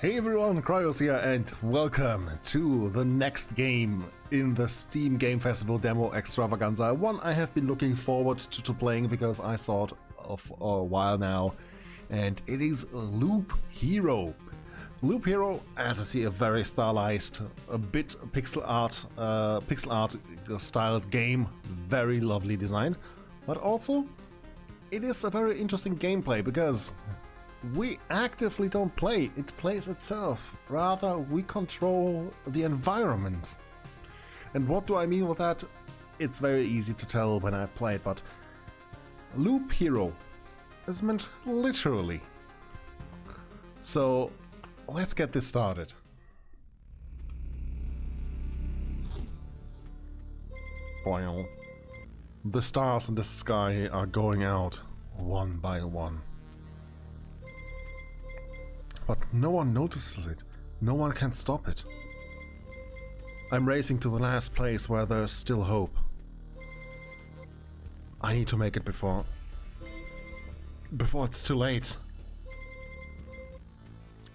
Hey everyone, Cryorus here and welcome to the next game in the Steam Game Festival demo extravaganza. One I have been looking forward to playing because I saw it for a while now, and it is Loop Hero. Loop Hero, as I see, a very stylized, a bit pixel art styled game, very lovely design, but also it is a very interesting gameplay because we actively don't play, it plays itself. Rather, we control the environment. And what do I mean with that? It's very easy to tell when I play it, but Loop Hero is meant literally. So let's get this started. Well, the stars in the sky are going out one by one. But no one notices it. No one can stop it. I'm racing to the last place where there's still hope. I need to make it before it's too late.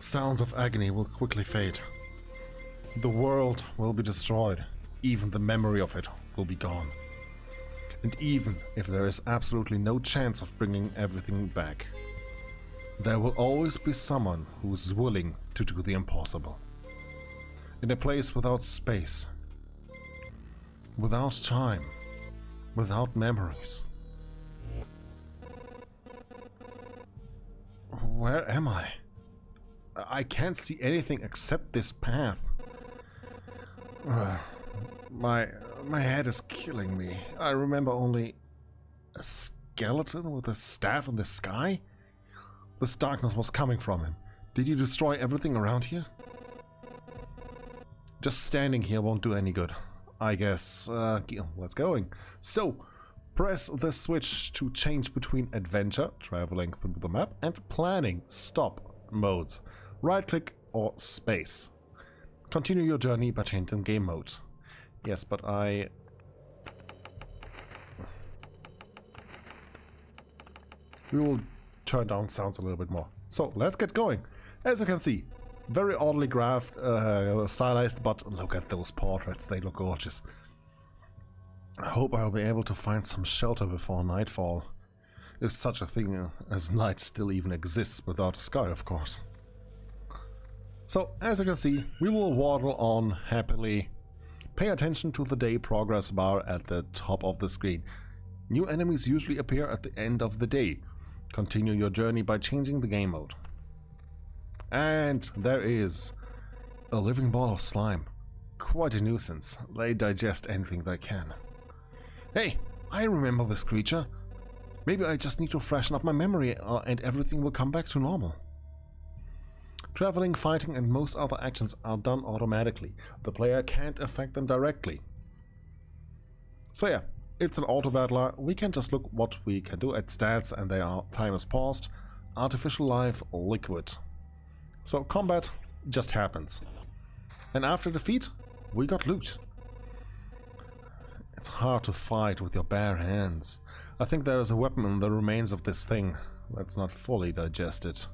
Sounds of agony will quickly fade. The world will be destroyed. Even the memory of it will be gone. And even if there is absolutely no chance of bringing everything back, there will always be someone who is willing to do the impossible. In a place without space, without time, without memories. Where am I? I can't see anything except this path. My head is killing me. I remember only a skeleton with a staff in the sky. This darkness was coming from him. Did you destroy everything around here? Just standing here won't do any good. I guess, let's going. So, press the switch to change between adventure, traveling through the map, and planning, stop modes. Right click or space. Continue your journey by changing game mode. Yes, but we will turn down sounds a little bit more. So let's get going. As you can see, very oddly stylized, but look at those portraits, they look gorgeous. I hope I'll be able to find some shelter before nightfall. If such a thing as night still even exists without a sky, of course. So, as you can see, we will waddle on happily. Pay attention to the day progress bar at the top of the screen. New enemies usually appear at the end of the day. Continue your journey by changing the game mode. And there is a living ball of slime. Quite a nuisance. They digest anything they can. Hey, I remember this creature. Maybe I just need to freshen up my memory and everything will come back to normal. Traveling, fighting and most other actions are done automatically. The player can't affect them directly. So yeah. It's an auto battler. We can just look what we can do at stats and they are time is paused, artificial life, liquid. So combat just happens. And after defeat, we got loot. It's hard to fight with your bare hands. I think there is a weapon in the remains of this thing. Let's not fully digest it.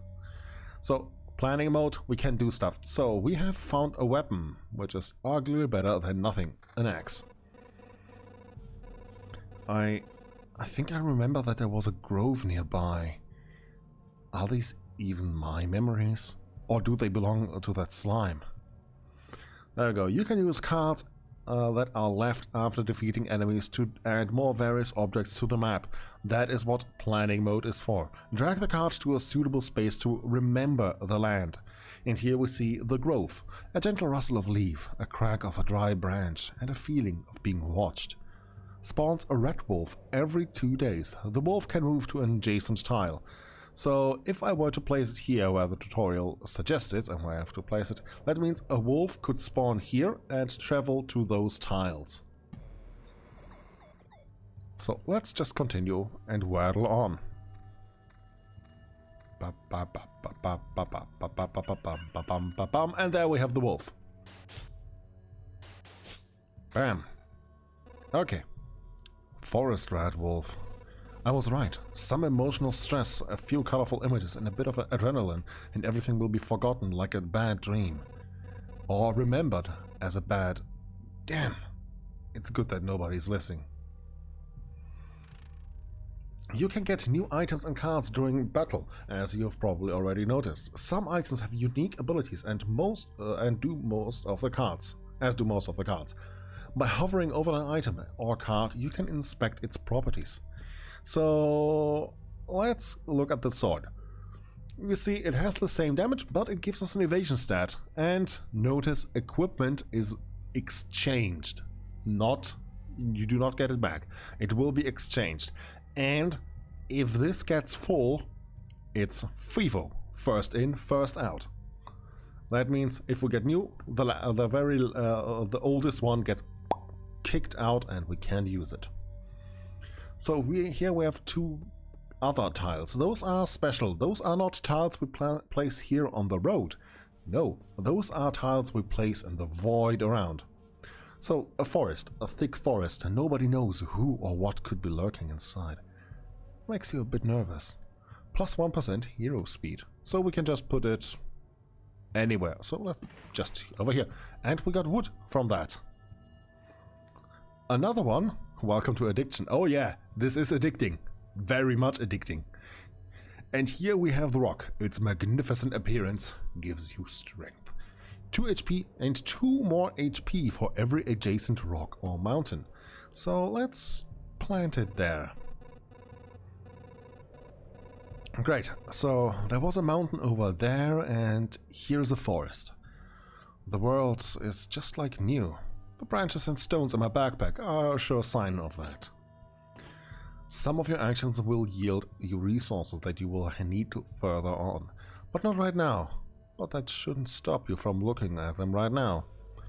So planning mode, we can do stuff. So we have found a weapon, which is arguably better than nothing, an axe. I think I remember that there was a grove nearby. Are these even my memories? Or do they belong to that slime? There we go. You can use cards that are left after defeating enemies to add more various objects to the map. That is what planning mode is for. Drag the card to a suitable space to remember the land. And here we see the grove. A gentle rustle of leaf, a crack of a dry branch, and a feeling of being watched. Spawns a red wolf every 2 days. The wolf can move to an adjacent tile. So if I were to place it here where the tutorial suggests it and where I have to place it, that means a wolf could spawn here and travel to those tiles. So let's just continue and waddle on. And there we have the wolf. Bam. Okay. Forest rat wolf. I was right. Some emotional stress, a few colorful images, and a bit of adrenaline, and everything will be forgotten like a bad dream. Or remembered as a bad... Damn. It's good that nobody's listening. You can get new items and cards during battle, as you have probably already noticed. Some items have unique abilities and do most of the cards. By hovering over an item or card, you can inspect its properties. So let's look at the sword. You see, it has the same damage, but it gives us an evasion stat. And notice, equipment is exchanged. You do not get it back. It will be exchanged. And if this gets full, it's FIFO, first in, first out. That means if we get new, the oldest one gets kicked out and we can't use it. So here we have two other tiles. Those are special. Those are not tiles we place here on the road. No, those are tiles we place in the void around. So, a forest, a thick forest, and nobody knows who or what could be lurking inside. Makes you a bit nervous. Plus 1% hero speed, so we can just put it anywhere. So let's just over here. And we got wood from that. Another one, welcome to addiction. Oh yeah, this is addicting. Very much addicting. And here we have the rock. Its magnificent appearance gives you strength. 2 HP and 2 more HP for every adjacent rock or mountain. So let's plant it there. Great, so there was a mountain over there and here's a forest. The world is just like new. The branches and stones in my backpack are a sure sign of that. Some of your actions will yield you resources that you will need to further on, but not right now. But that shouldn't stop you from looking at them right now.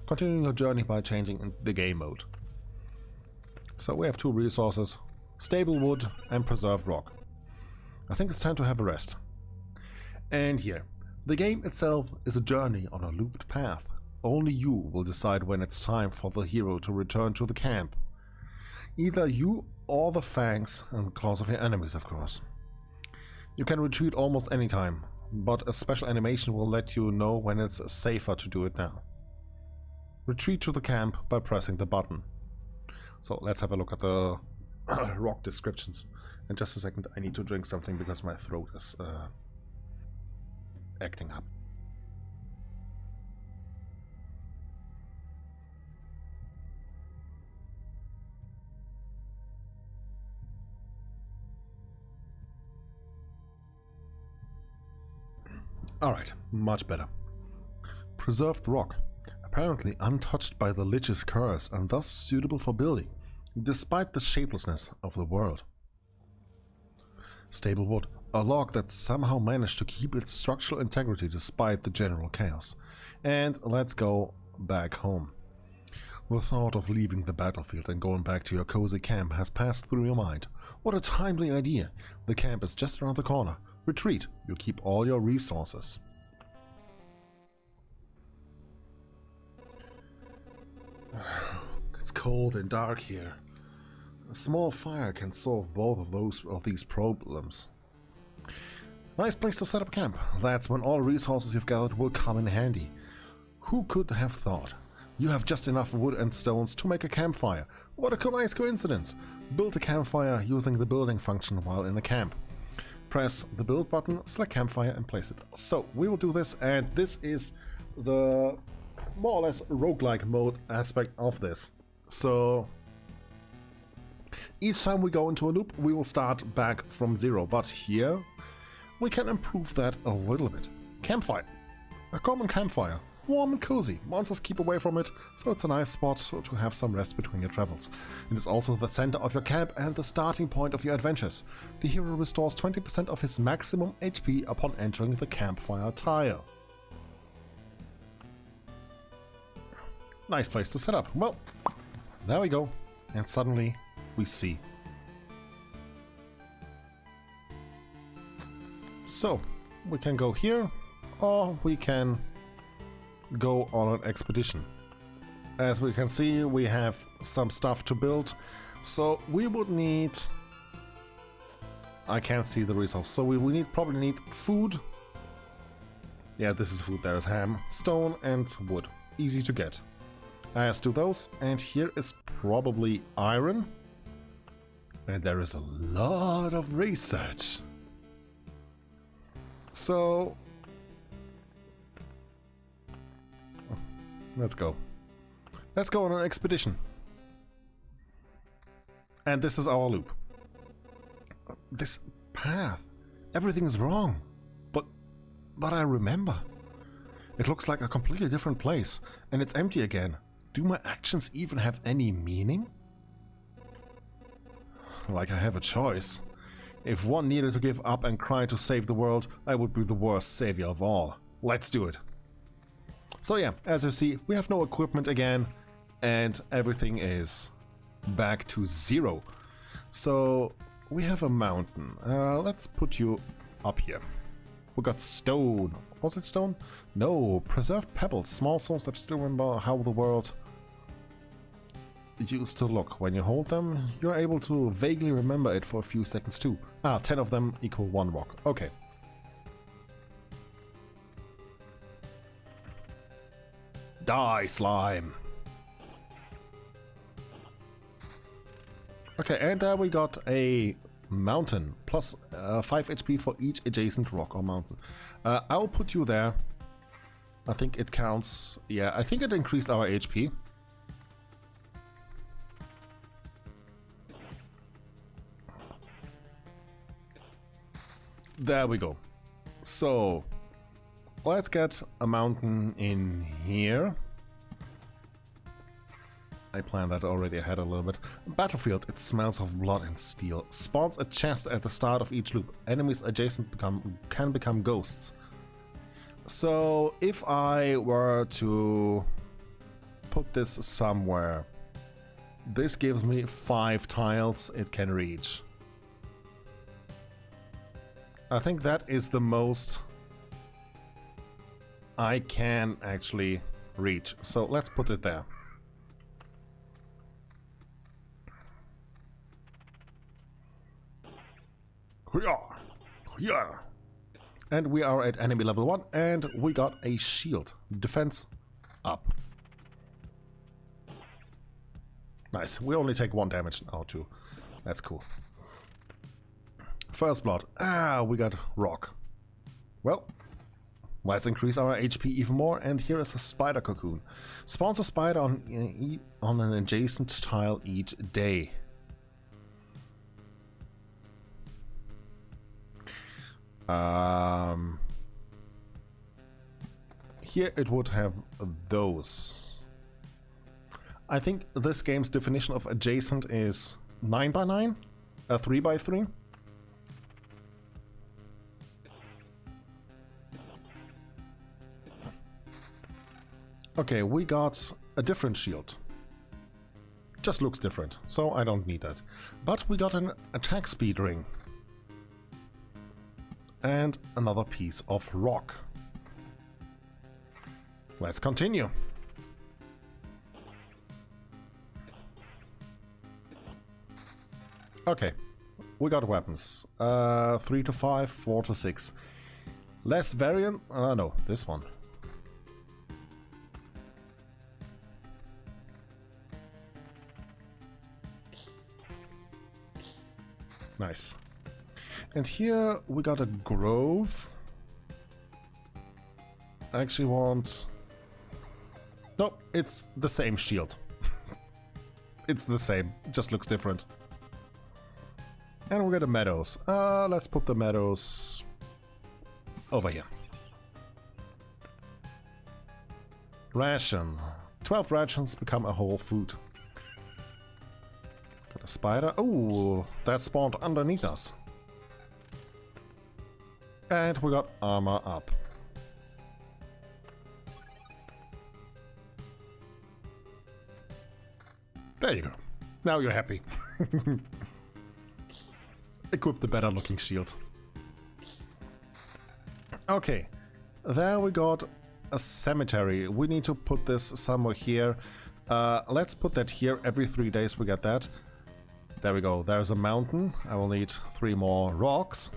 Continuing your journey by changing the game mode. So we have 2 resources, stable wood and preserved rock. I think it's time to have a rest. And here, the game itself is a journey on a looped path. Only you will decide when it's time for the hero to return to the camp. Either you or the fangs and claws of your enemies, of course. You can retreat almost any time, but a special animation will let you know when it's safer to do it now. Retreat to the camp by pressing the button. So let's have a look at the rock descriptions. In just a second, I need to drink something because my throat is acting up. Alright, much better. Preserved rock. Apparently untouched by the Lich's curse and thus suitable for building, despite the shapelessness of the world. Stable wood. A log that somehow managed to keep its structural integrity despite the general chaos. And let's go back home. The thought of leaving the battlefield and going back to your cozy camp has passed through your mind. What a timely idea. The camp is just around the corner. Retreat. You keep all your resources. It's cold and dark here. A small fire can solve both of these problems. Nice place to set up camp. That's when all resources you've gathered will come in handy. Who could have thought? You have just enough wood and stones to make a campfire. What a nice coincidence. Build a campfire using the building function while in a camp. Press the build button, select campfire and place it. So we will do this, and this is the more or less roguelike mode aspect of this. So each time we go into a loop we will start back from 0, but here we can improve that a little bit. Campfire. A common campfire. Warm and cozy. Monsters keep away from it, so it's a nice spot to have some rest between your travels. It is also the center of your camp and the starting point of your adventures. The hero restores 20% of his maximum HP upon entering the campfire tile. Nice place to set up. Well, there we go. And suddenly we see. So, we can go here, or we can go on an expedition. As we can see, we have some stuff to build, so we would need I can't see the resource. So we probably need food. Yeah, this is food. There is ham, stone, and wood. Easy to get. Let's do those. And here is probably iron. And there is a lot of research. So let's go. Let's go on an expedition. And this is our loop. This path. Everything is wrong. But I remember. It looks like a completely different place. And it's empty again. Do my actions even have any meaning? Like I have a choice. If one needed to give up and cry to save the world, I would be the worst savior of all. Let's do it. So yeah, as you see, we have no equipment again, and everything is back to zero. So we have a mountain. Let's put you up here. We got stone. Was it stone? No, preserved pebbles, small stones that still remember how the world used to look. When you hold them, you're able to vaguely remember it for a few seconds too. 10 of them equal 1 rock. Okay. Die, slime! Okay, and there we got a mountain, plus 5 HP for each adjacent rock or mountain. I'll put you there. I think it counts. Yeah, I think it increased our HP. There we go. So let's get a mountain in here. I planned that already ahead a little bit. Battlefield, it smells of blood and steel. Spawns a chest at the start of each loop. Enemies adjacent can become ghosts. So if I were to put this somewhere, this gives me 5 tiles it can reach. I think that is the most I can actually reach. So let's put it there. Yeah. And we are at enemy level 1, and we got a shield. Defense up. Nice. We only take 1 damage now too. That's cool. First blood. We got rock. Well, let's increase our HP even more, and here is a spider cocoon. Spawns a spider on an adjacent tile each day. Here it would have those. I think this game's definition of adjacent is 9 by 9, 3 by 3. Okay, we got a different shield. Just looks different, so I don't need that. But we got an attack speed ring. And another piece of rock. Let's continue. Okay, we got weapons. 3 to 5, 4 to 6. Less variant. No, this one. Nice. And here we got a grove. I actually want... Nope, it's the same shield. It's the same, just looks different. And we got a meadows. Let's put the meadows over here. Ration. 12 rations become a whole food. Got a spider. Oh, that spawned underneath us. And we got armor up. There you go. Now you're happy. Equip the better looking shield. Okay, there we got a cemetery. We need to put this somewhere here. Let's put that here. Every 3 days we get that. There we go. There's a mountain. I will need 3 more rocks.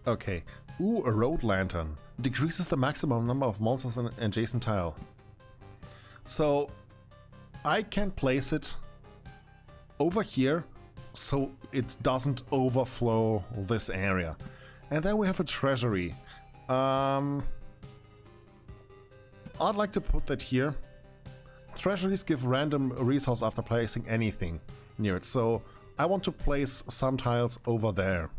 Okay. Ooh, a road lantern. Decreases the maximum number of monsters in an adjacent tile. So I can place it over here so it doesn't overflow this area. And then we have a treasury. I'd like to put that here. Treasuries give random resource after placing anything near it. So I want to place some tiles over there.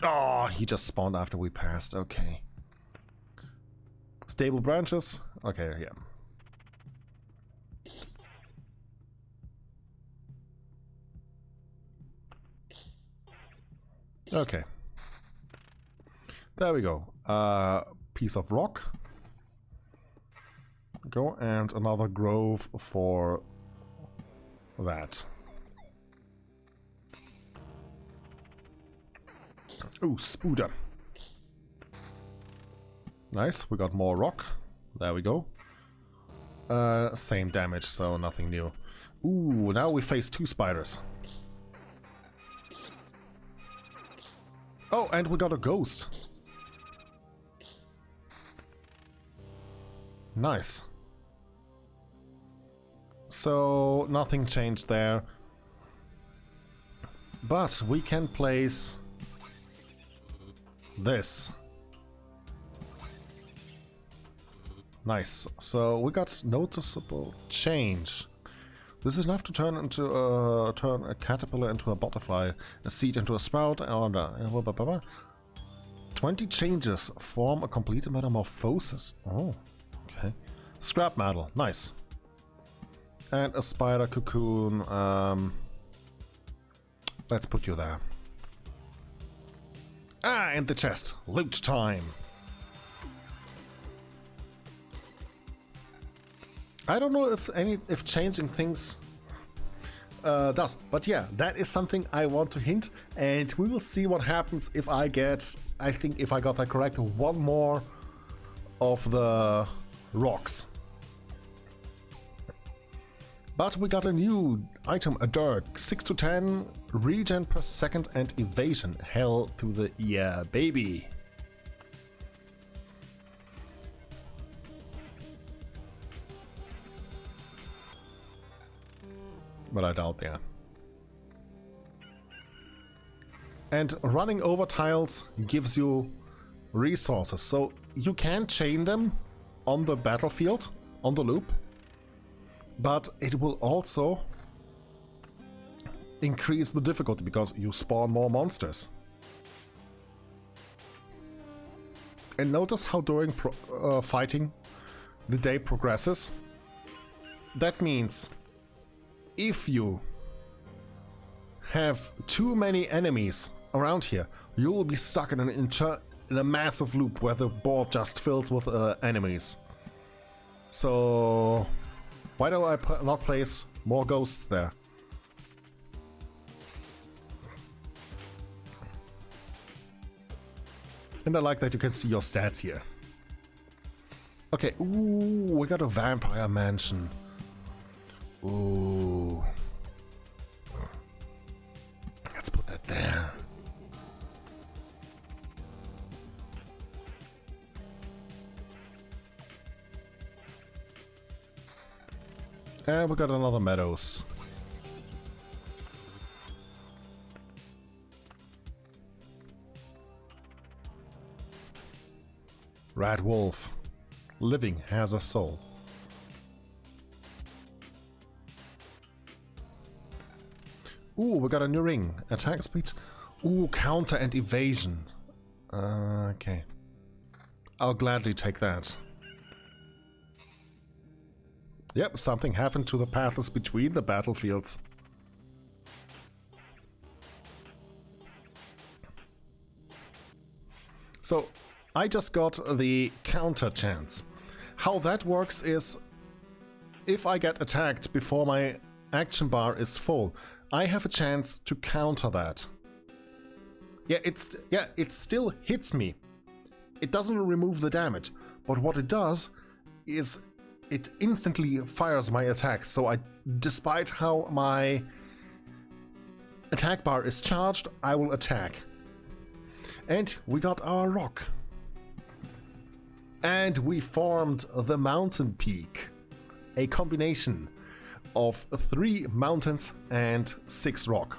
Oh, he just spawned after we passed. Okay. Stable branches. Okay, yeah. Okay. There we go. Piece of rock. Go, and another grove for that. Ooh, spooder. Nice, we got more rock. There we go. Same damage, so nothing new. Ooh, now we face 2 spiders. Oh, and we got a ghost. Nice. So, nothing changed there. But we can place this. Nice. So we got noticeable change. This is enough to turn a caterpillar into a butterfly, a seed into a sprout, and 20 changes form a complete metamorphosis. Oh, okay. Scrap metal, nice. And a spider cocoon. Let's put you there. Ah, and the chest. Loot time. I don't know if changing things does, but yeah, that is something I want to hint, and we will see what happens if I get, I think if I got that correct, 1 more of the rocks. But we got a new item, a dirk, 6 to 10 regen per second and evasion. Hell to the yeah, baby. But I doubt that. And running over tiles gives you resources, so you can chain them on the battlefield, on the loop, but it will also increase the difficulty because you spawn more monsters. And notice how during fighting the day progresses. That means if you have too many enemies around here, you will be stuck in a massive loop where the board just fills with enemies. So why do I not place more ghosts there? And I like that you can see your stats here. Okay, ooh, we got a vampire mansion. Ooh. Let's put that there. And we got another meadows. Red wolf. Living has a soul. Ooh, we got a new ring. Attack speed. Ooh, counter and evasion. Okay. I'll gladly take that. Yep, something happened to the paths between the battlefields. So, I just got the counter chance. How that works is, if I get attacked before my action bar is full, I have a chance to counter that. Yeah, it still hits me it doesn't remove the damage, but what it does is it instantly fires my attack. So despite how my attack bar is charged, I will attack. And we got our rock. And we formed the mountain peak. A combination of 3 mountains and 6 rock.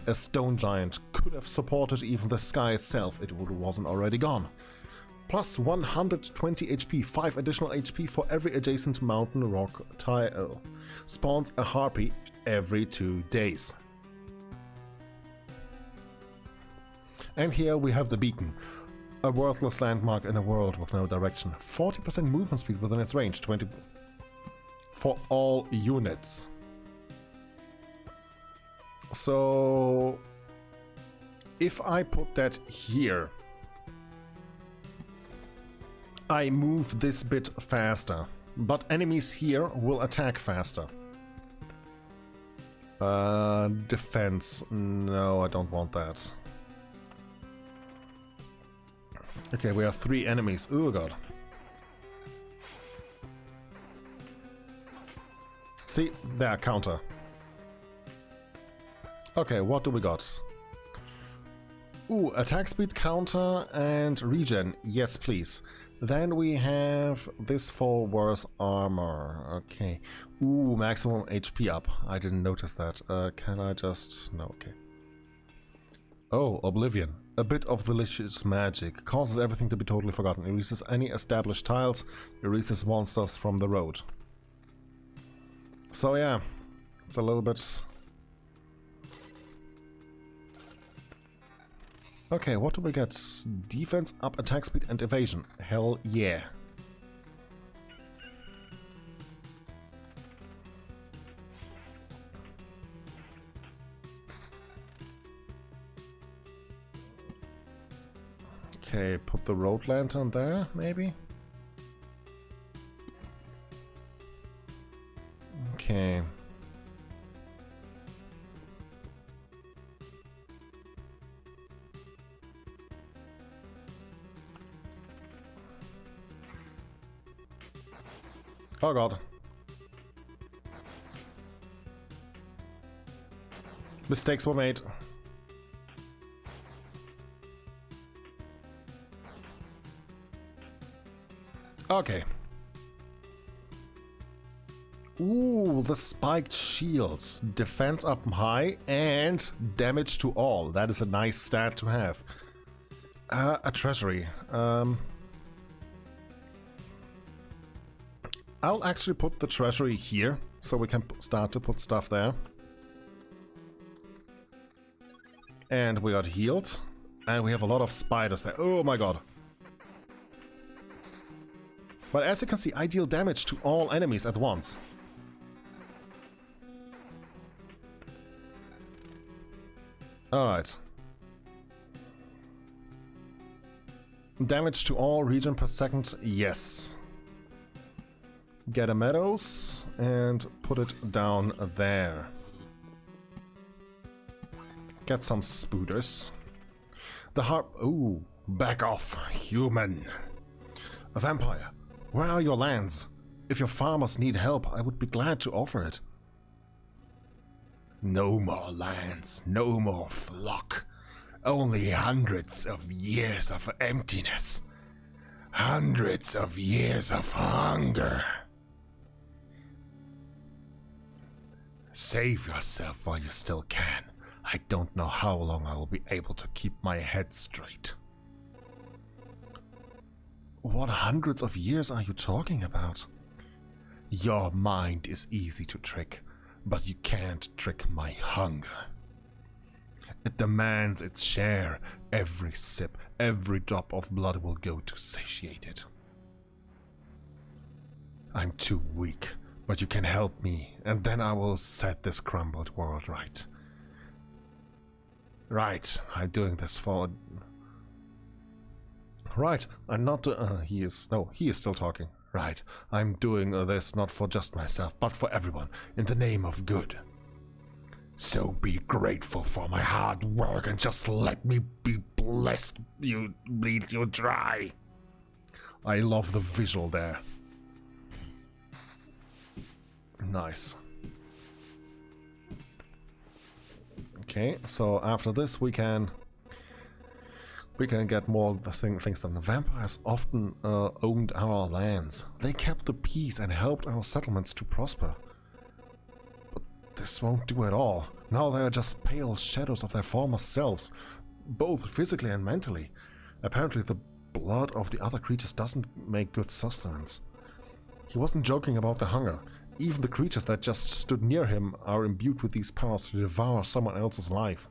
A stone giant could have supported even the sky itself, it wasn't already gone. Plus 120 HP, 5 additional HP for every adjacent mountain rock tile. Spawns a harpy every 2 days. And here we have the beacon. A worthless landmark in a world with no direction. 40% movement speed within its range, 20 for all units. So if I put that here, I move this bit faster, but enemies here will attack faster. Defense, no, I don't want that. Okay, we have 3 enemies. Oh god. See, there, counter. Okay, what do we got? Ooh, attack speed counter and regen. Yes, please. Then we have this for worse armor. Okay. Ooh, maximum HP up. I didn't notice that. Can I just... No, okay. Oh, Oblivion. A bit of the Lich's magic. Causes everything to be totally forgotten. Erases any established tiles. Erases monsters from the road. So yeah, it's a little bit... Okay, what do we get? Defense up, attack speed and evasion. Hell yeah. Okay, put the road lantern there, maybe? Okay. Oh god. Mistakes were made. Okay. Ooh, the spiked shields. Defense up high and damage to all. That is a nice stat to have. A treasury. I'll actually put the treasury here, so we can start to put stuff there. And we got healed. And we have a lot of spiders there. Oh my god. But as you can see, I deal damage to all enemies at once. Alright. Damage to all region per second, yes. Get a meadows and put it down there. Get some spooters. The harp... Ooh, back off, human. A vampire. Where are your lands? If your farmers need help, I would be glad to offer it. No more lands, no more flock. Only hundreds of years of emptiness. Hundreds of years of hunger. Save yourself while you still can. I don't know how long I will be able to keep my head straight. What hundreds of years are you talking about? Your mind is easy to trick, but you can't trick my hunger. It demands its share. Every sip, every drop of blood will go to satiate it. I'm too weak, but you can help me, and then I will set this crumbled world right. Right, I'm doing this for... Right, I'm not... he is still talking. Right, I'm doing this not for just myself, but for everyone, in the name of good. So be grateful for my hard work and just let me be blessed, you bleed you dry. I love the visual there. Nice. Okay, so after this we can get more of the things done. The vampires often owned our lands. They kept the peace and helped our settlements to prosper. But this won't do at all. Now they are just pale shadows of their former selves, both physically and mentally. Apparently the blood of the other creatures doesn't make good sustenance. He wasn't joking about the hunger. Even the creatures that just stood near him are imbued with these powers to devour someone else's life.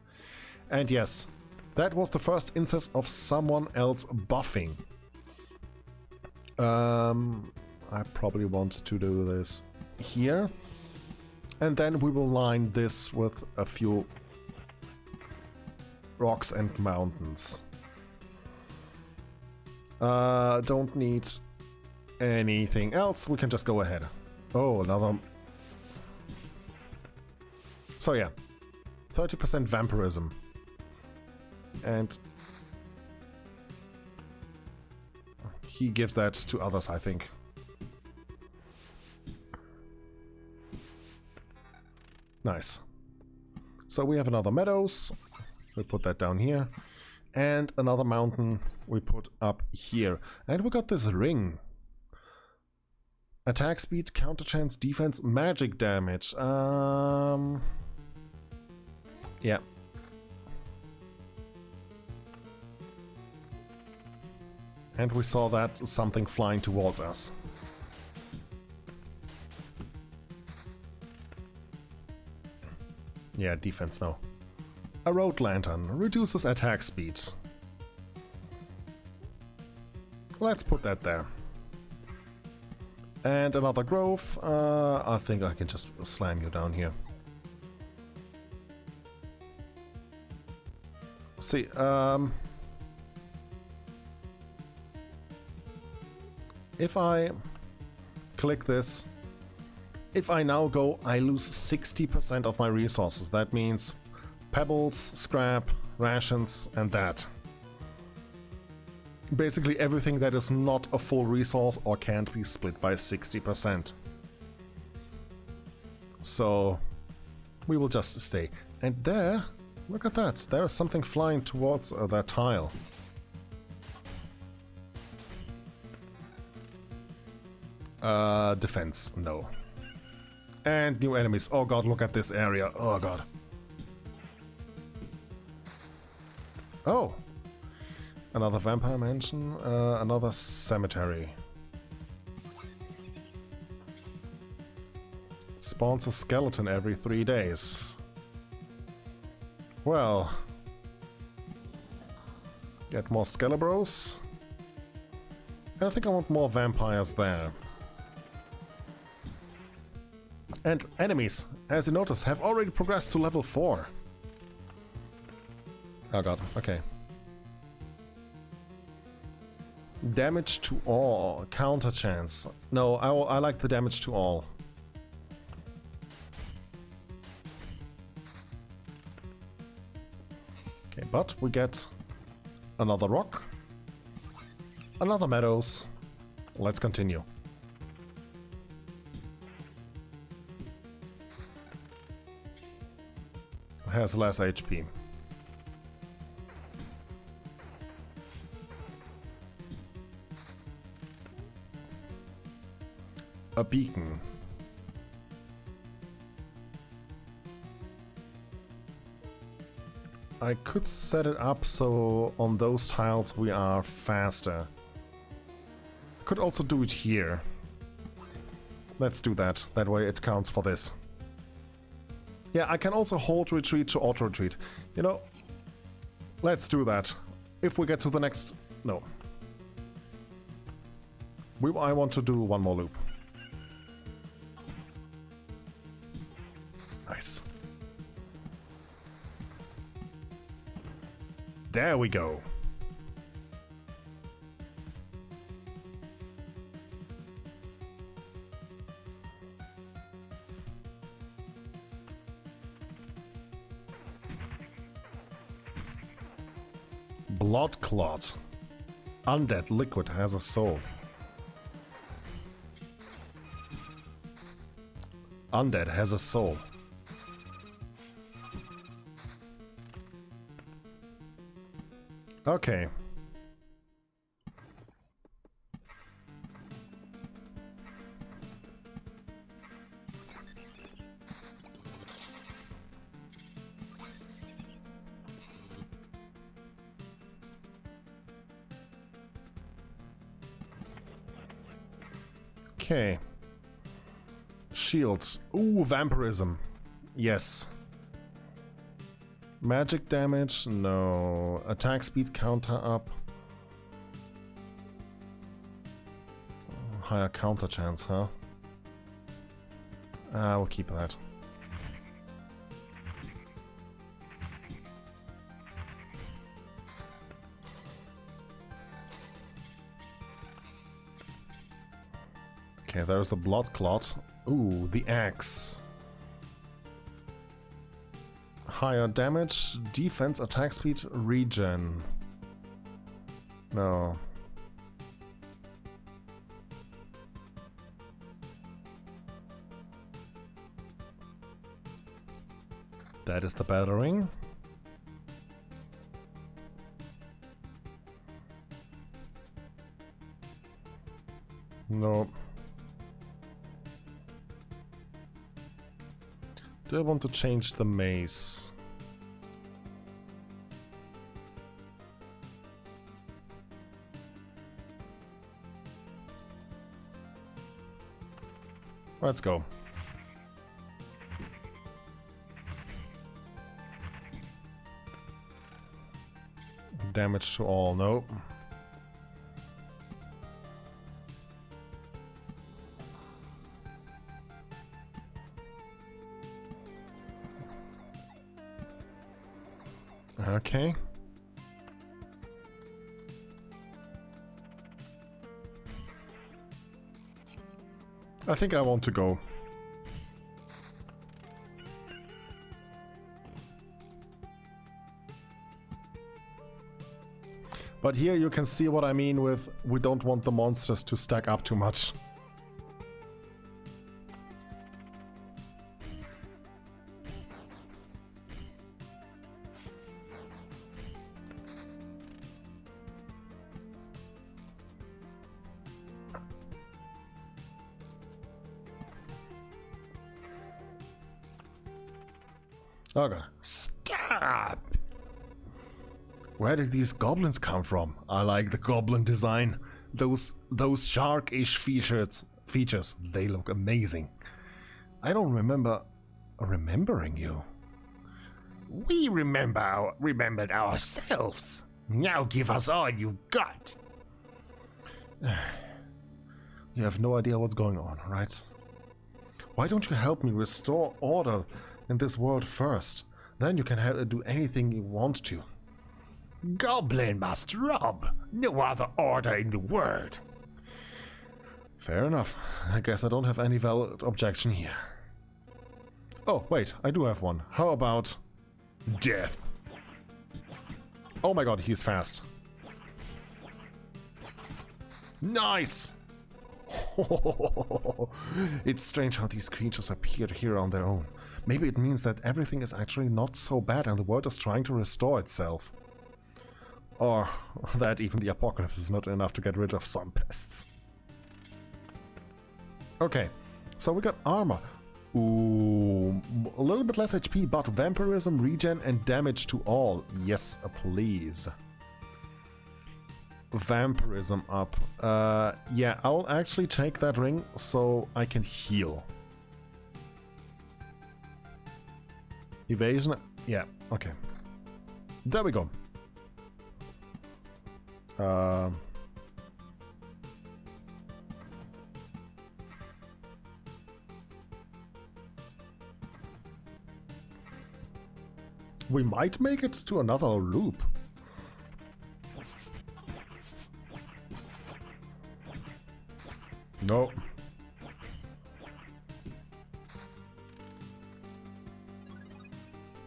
And yes, that was the first instance of someone else buffing. I probably want to do this here. And then we will line this with a few rocks and mountains. Don't need anything else. We can just go ahead. Oh, another... So yeah, 30% vampirism. And he gives that to others, I think. Nice. So we have another meadows. We put that down here. And another mountain we put up here. And we got this ring. Attack speed, counter chance, defense, magic damage. Yeah. And we saw that something flying towards us. Yeah, defense no. A road lantern reduces attack speed. Let's put that there. And another grove. I think I can just slam you down here. See, if I click this, if I now go, I lose 60% of my resources. That means pebbles, scrap, rations, and that. Basically everything that is not a full resource or can't be split by 60%. So we will just stay. And there, look at that, there is something flying towards that tile. Defense, no. And new enemies. Oh god, look at this area. Oh god. Oh! Another vampire mansion, another cemetery. Spawns a skeleton every 3 days. Well. Get more Skelebros. And I think I want more vampires there. And enemies, as you notice, have already progressed to level 4. Oh god, okay. Damage to all, counter chance. No, I like the damage to all. Okay, but we get another rock, another meadows. Let's continue. Has less HP. A beacon. I could set it up so on those tiles we are faster. I could also do it here. Let's do that. That way it counts for this. Yeah, I can also hold retreat to auto retreat. You know, let's do that. If we get to the next... No. I want to do one more loop. Nice. There we go. Blood clot. Undead liquid has a soul. Undead has a soul. Okay. Okay. Shields. Ooh, vampirism. Yes. Magic damage? No. Attack speed counter up. Higher counter chance, huh? We'll keep that. Okay, there's a blood clot. Ooh, the axe. Higher damage, defense, attack speed, regen. No. That is the battering. No. Do I want to change the mace? Let's go. Damage to all, no. Okay. I think I want to go. But here you can see what I mean with we don't want the monsters to stack up too much. Okay. Stop! Where did these goblins come from? I like the goblin design. Those shark-ish features, they look amazing. I don't remember remembering you. We remembered ourselves. Now give us all you got. You have no idea what's going on, right? Why don't you help me restore order in this world first? Then you can do anything you want to. Goblin must rob. No other order in the world. Fair enough. I guess I don't have any valid objection here. Oh, wait, I do have one. How about death? Oh my god, he's fast. Nice! It's strange how these creatures appeared here on their own. Maybe it means that everything is actually not so bad and the world is trying to restore itself. Or that even the apocalypse is not enough to get rid of some pests. Okay, so we got armor. Ooh, a little bit less HP, but vampirism, regen, and damage to all. Yes, please. Vampirism up. Yeah, I'll actually take that ring so I can heal. Evasion. Yeah, okay. There we go. We might make it to another loop. No.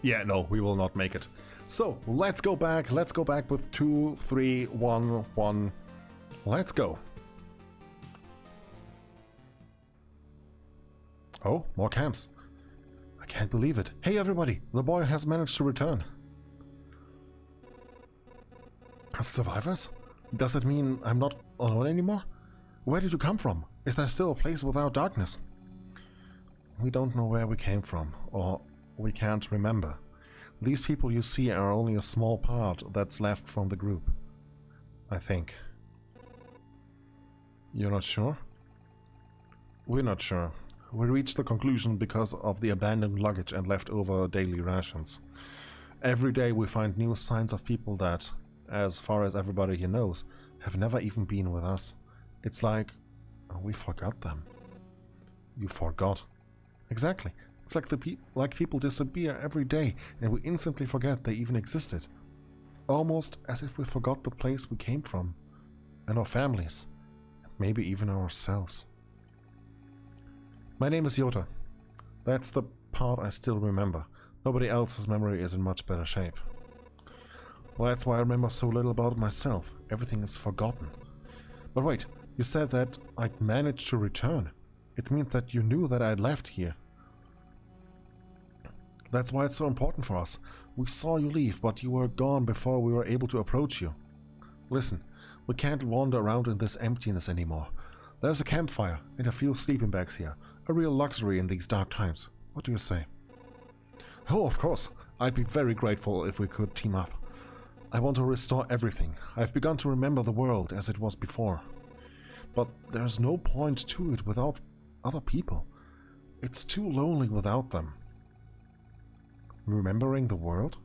Yeah, no, we will not make it. So, let's go back. Let's go back with 2, 3, 1, 1. Let's go. Oh, more camps. I can't believe it. Hey everybody, the boy has managed to return. Survivors? Does it mean I'm not alone anymore? Where did you come from? Is there still a place without darkness? We don't know where we came from, or we can't remember. These people you see are only a small part that's left from the group. I think. You're not sure? We're not sure. We reached the conclusion because of the abandoned luggage and leftover daily rations. Every day we find new signs of people that, as far as everybody here knows, have never even been with us. It's like we forgot them. You forgot. Exactly. It's like people disappear every day and we instantly forget they even existed. Almost as if we forgot the place we came from, and our families, and maybe even ourselves. My name is Yota. That's the part I still remember. Nobody else's memory is in much better shape. Well, that's why I remember so little about myself. Everything is forgotten. But wait, you said that I'd managed to return. It means that you knew that I'd left here. That's why it's so important for us. We saw you leave, but you were gone before we were able to approach you. Listen, we can't wander around in this emptiness anymore. There's a campfire and a few sleeping bags here. A real luxury in these dark times. What do you say? Oh, of course. I'd be very grateful if we could team up. I want to restore everything. I've begun to remember the world as it was before. But there's no point to it without other people. It's too lonely without them. Remembering the world?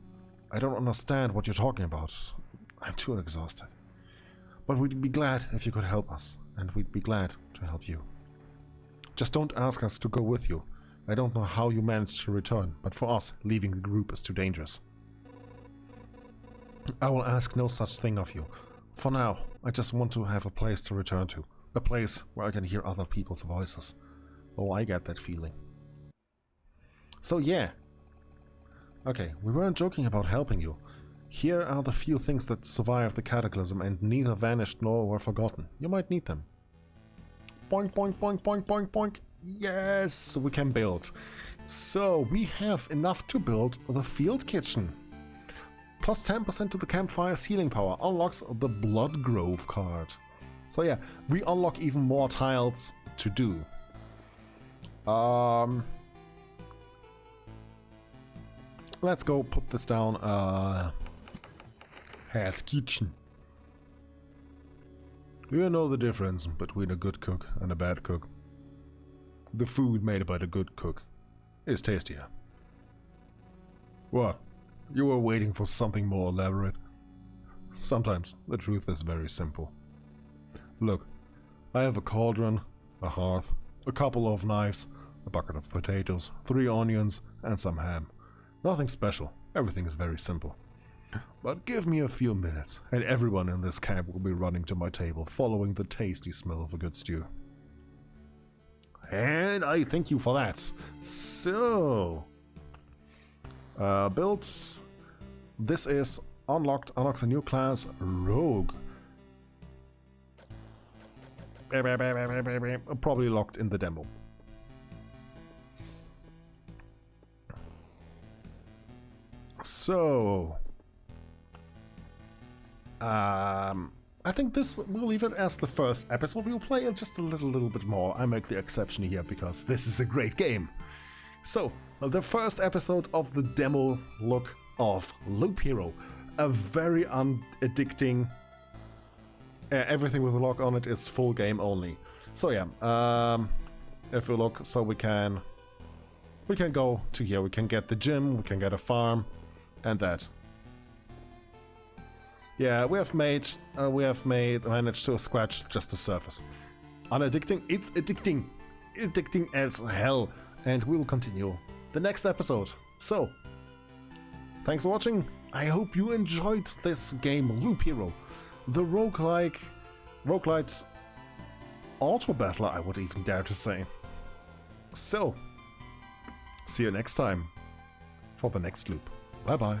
I don't understand what you're talking about. I'm too exhausted. But we'd be glad if you could help us, and we'd be glad to help you. Just don't ask us to go with you. I don't know how you managed to return, but for us, leaving the group is too dangerous. I will ask no such thing of you. For now, I just want to have a place to return to. A place where I can hear other people's voices. Oh, I get that feeling. So yeah. Okay, we weren't joking about helping you. Here are the few things that survived the cataclysm and neither vanished nor were forgotten. You might need them. Boink, boink, boink, boink, boink, boink. Yes, we can build. So we have enough to build the field kitchen. Plus 10% to the campfire's healing power unlocks the Blood Grove card. So yeah, we unlock even more tiles to do. Let's go put this down. Has kitchen. You know the difference between a good cook and a bad cook. The food made by the good cook is tastier. What? You were waiting for something more elaborate? Sometimes the truth is very simple. Look, I have a cauldron, a hearth, a couple of knives, a bucket of potatoes, 3 onions, and some ham. Nothing special, everything is very simple. But give me a few minutes, and everyone in this camp will be running to my table, following the tasty smell of a good stew. And I thank you for that. So, builds. This is unlocked, unlocks a new class, Rogue. Probably locked in the demo. So, I think this, we'll leave it as the first episode. We'll play it just a little bit more. I make the exception here because this is a great game. So, the first episode of the demo look of Loop Hero. A very unaddicting... everything with a lock on it is full game only. So yeah, if we look, so we can go to here. We can get the gym, we can get a farm, and that. Yeah, we have managed to scratch just the surface. Unaddicting? It's addicting. Addicting as hell. And we will continue the next episode. So, thanks for watching. I hope you enjoyed this game, Loop Hero. The roguelite auto battler, I would even dare to say. So, see you next time for the next loop. Bye bye.